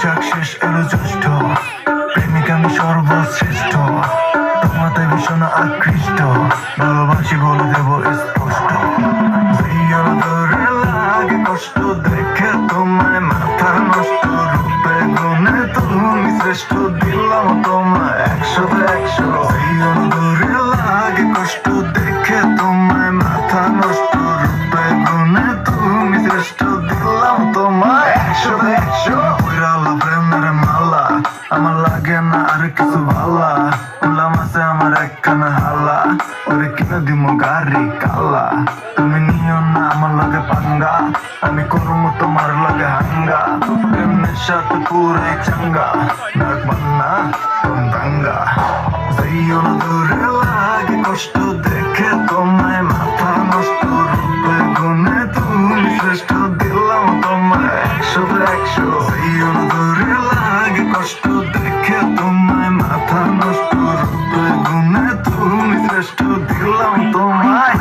বৈশাখ শেষ এলো জ্যৈষ্ঠ, প্রেমিক আমি সর্বশ্রেষ্ঠ, তোমাতে ভীষণ আকৃষ্ট, ভালোবাসি বলে দেব স্পষ্ট। জীবন ধরে লাগে কষ্ট দেখে তোমায় মাথা নষ্ট, রূপে গুণে তুমি শ্রেষ্ঠ, দিলাম তোমায় 100/100। জীবন ধরে লাগে কষ্ট দেখে তোমায় মাথা নষ্ট, রূপে গুণে তুমি শ্রেষ্ঠ, দিলাম তোমায় 100/100। পুরালো প্রেমের মালা, আমার লাগে না আর কিছু ভালা, উলাম আছে আমার একখানা হালা, ওরে কিনে দিমো গাড়ি কালা। তুমি নিও না আমার লগে পাঙ্গা, আমি করবো তোমার লগে হাঙ্গা, প্রেমের সাথে পুরাই চাঙ্গা, ডাকবান না দাঙ্গা। জীবন ধরে লাগে কষ্ট দেখে তোমায় মাথা নষ্ট, রূপে গুণে তুমি শ্রেষ্ঠ, দিলাম তোমায় 100/100। জীবন ধরে লাগে কষ্ট দেখে তোমায় মাথা নষ্ট, রূপে গুণে তুমি শ্রেষ্ঠ, দিলাম তোমায়।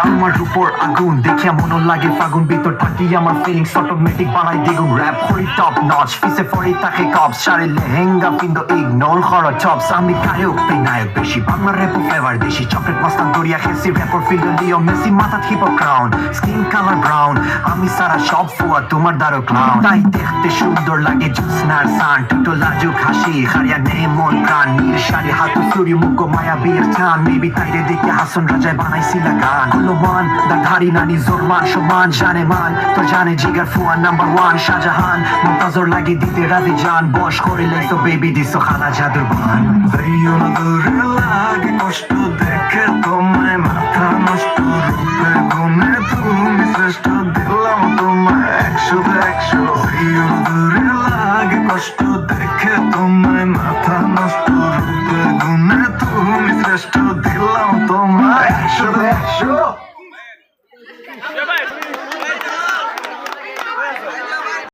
তোমার উপর আগুন দেখে মনে লাগে ফাগুন, ভিতর থাকি আমার ফিলিংস অটোমেটিক বাড়াই দ্বিগুণ, র‍্যাপ করি টপ নচ, ফিসে ফরি তাকে কপস, শাড়ি লেহেঙ্গা পিন্দো ইগনোর করো টপস। আমি গায়ক তাই নায়ক বেশি, বাংলা র্যাপ ফ্লেভার দেশি, চকলেট মাস্তান দরিয়া খেসি, র্যাপর ফিল্ড লিও মেসি, মাথা hip crown, skin colour brown, আমি সারা সব ফুয়া তোমার দ্বারো ক্লাউন। তাই দেখতে সুন্দর লাগে জ্যোৎস্নার সান, টুটো লাজুক হাসি, হারিয়া নেই মন প্রাণ, নীল শাড়ি হাতু সুরি মুখ মায়া বীর চান, মেবি তাইরে দেখে হাসন রাজায় বানাইছিল গান। কুলমান দাধারি নানি জোরমান সমান জানে মান, তো জানে জিগার ফুয়া নাম্বার 1 শাহজাহান, মমতাজর লাগি দিতে রাজি জান, বস করিলে তো বেবি দিছো খালা জাদুর বান। জীবন ধরে লাগে কষ্ট দেখে তোমায় মাথা নষ্ট, রূপে গুণে তুমি শ্রেষ্ঠ, দিলাম তোমায় 100/100। জীবন ধরে লাগে কষ্ট দেখে তোমায় মাথা নষ্ট, রূপে গুণে তুমি শ্রেষ্ঠ, দিলাম তোমায় 100/100।